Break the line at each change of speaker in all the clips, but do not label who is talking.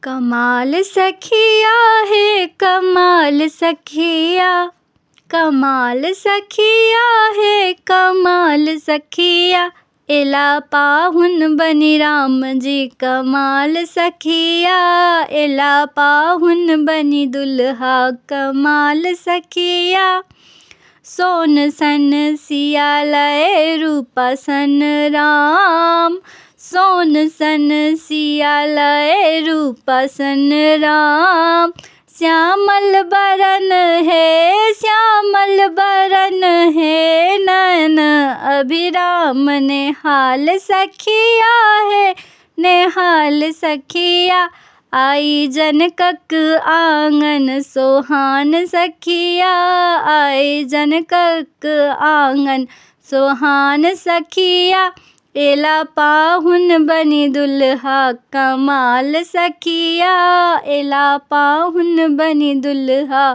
कमाल सखिया है कमाल सखिया, कमाल सखिया है कमाल सखिया, एला पाहुन बनी राम जी कमाल सखिया, एला पाहुन बनी दुल्हा कमाल सखिया। सोन सन सिया लय रूपा सन राम, सोन सन सिया लय रूपा सन राम। श्यामल बरन है श्यामल बरन है, नयन अभिराम नेहाल सखिया है नेहाल सखिया। आई जनकक आंगन सोहान सखिया, आई जनकक आंगन सोहान सखिया, एला पाहुन बनी दुल्हा कमाल सखिया, एला पाहुन बनी दुल्हा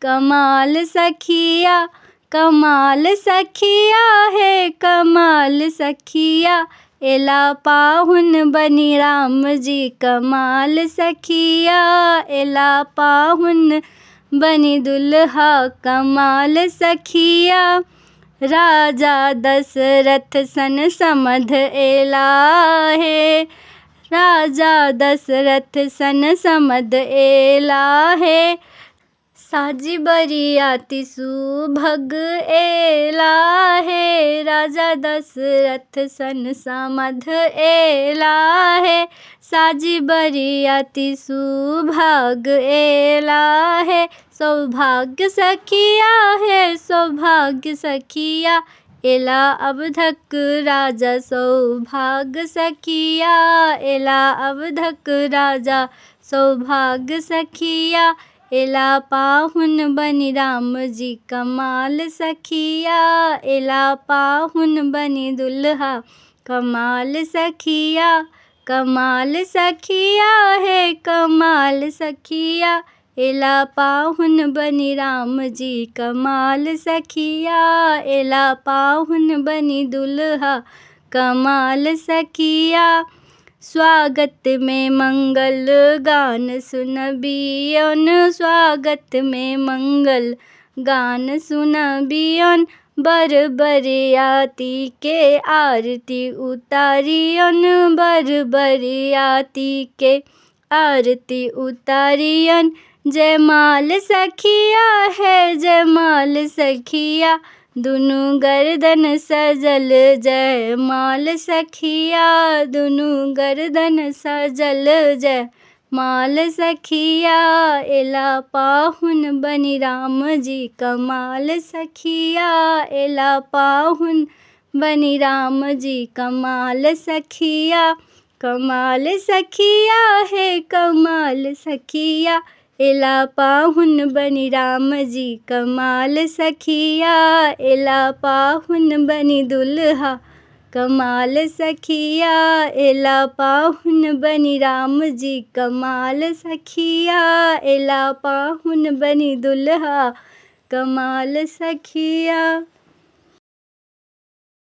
कमाल सखिया। कमाल सखिया है कमाल सखिया, एला पाहुन बनी राम जी कमाल सखिया, एला पाहुन बनी दुल्हा कमाल सखिया। राजा दशरथ सन समध एला है, राजा दशरथ सन समध एला है, साजी बरियाती सुभग एला है, राजा दशरथ सन समध एला है, साजी बरियाती सुभग एला है। सौभाग्य सखिया है सौभाग्य सखिया, एला अवधक राजा सौभाग्य सखिया, एला अवधक राजा सौभाग्य सखिया, एला पाहुन बनी राम जी कमाल सखिया, एला पाहुन बनी दुल्हा कमाल सखिया। कमाल सखिया है कमाल सखिया, एला पाहुन बनी राम जी कमाल सखिया, एला पाहुन बनी दुल्हा कमाल सखिया। स्वागत में मंगल गान सुनबियन, स्वागत में मंगल गान सुनबियन, बर बरियाती के आरती उतारियन, बर बरियाती के आरती उतारियन। जयमाल सखिया है जयमाल सखिया, दुनू गर्दन सजल जयमाल सखिया, दुनू गर्दन सजल जयमाल सखिया, एला पाहुन बनी राम जी कमाल सखिया, एला पाहुन बनी राम जी कमाल सखिया। कमाल सखिया है कमाल सखिया, एला पाहुन बनी राम जी कमाल सखिया, एला पाहुन बनी दुल्हा कमाल सखिया, एला पाहुन बनी राम जी कमाल सखिया, एला पाहुन बनी दुल्हा कमाल सखिया।